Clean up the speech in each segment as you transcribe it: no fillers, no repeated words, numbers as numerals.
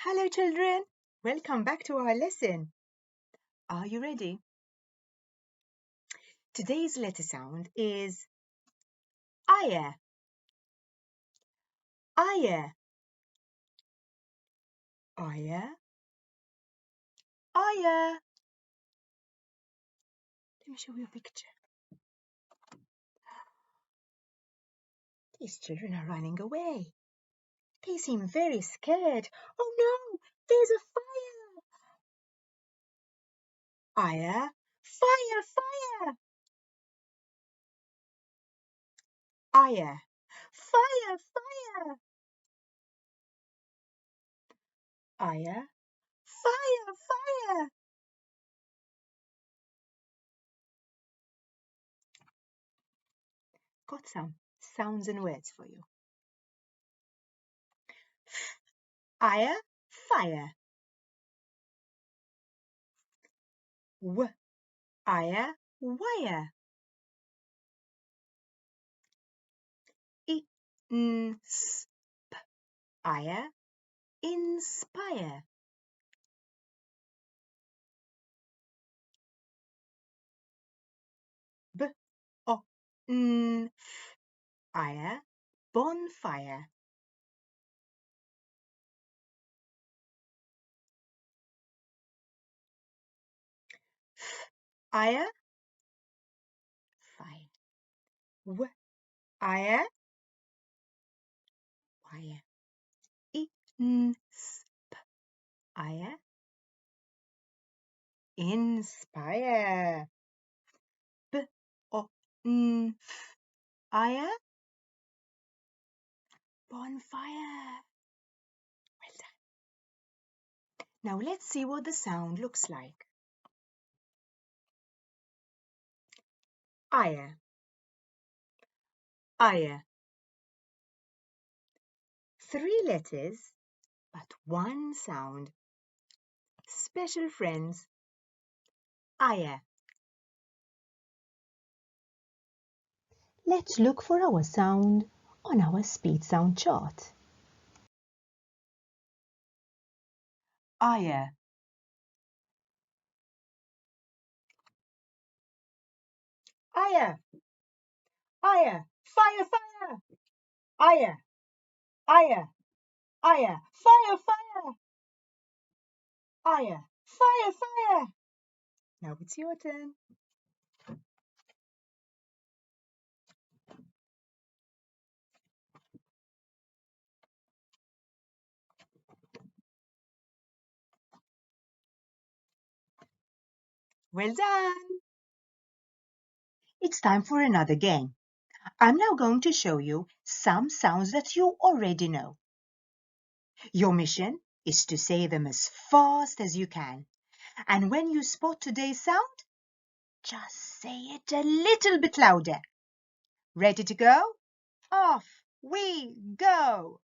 Hello children, welcome back to our lesson. Are you ready? Today's letter sound is aya. Aya. Aya. Aya. Let me show you a picture. These children are running away. They seem very scared. Oh no, there's a fire. Aya. Fire, fire. Aya. Fire, fire. Aya. Fire, fire. Got some sounds and words for you. Aya. Fire. Aya. Wire. Aya. Inspire. Aya. Bonfire. Aya. Fire. Aya. Wire. Aya. Inspire. Aya. Bonfire. Well done. Now let's see what the sound looks like. Aya. Aya. 3 letters, but 1 sound. Special friends. Aya. Let's look for our sound on our speed sound chart. Aya. Aya. Aya. Fire, fire. Aya. Aya. Aya. Fire, fire. Aya. Fire, fire. Now it's your turn. Well done. It's time for another game. I'm now going to show you some sounds that you already know. Your mission is to say them as fast as you can. And when you spot today's sound, just say it a little bit louder. Ready to go? Off we go!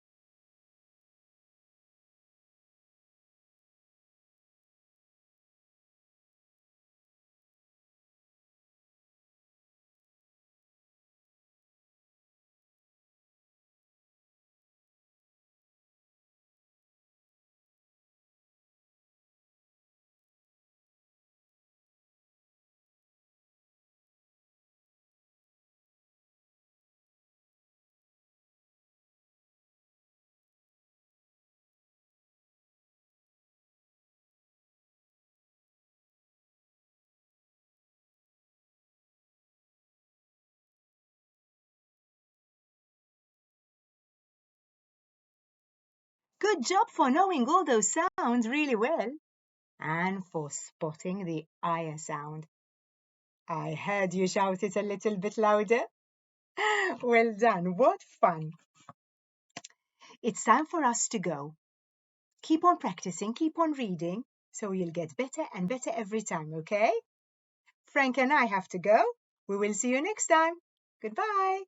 Good job for knowing all those sounds really well and for spotting the aya sound. I heard you shout it a little bit louder. Well done, what fun. It's time for us to go. Keep on practicing, keep on reading, so you'll get better and better every time, okay? Frank and I have to go. We will see you next time. Goodbye.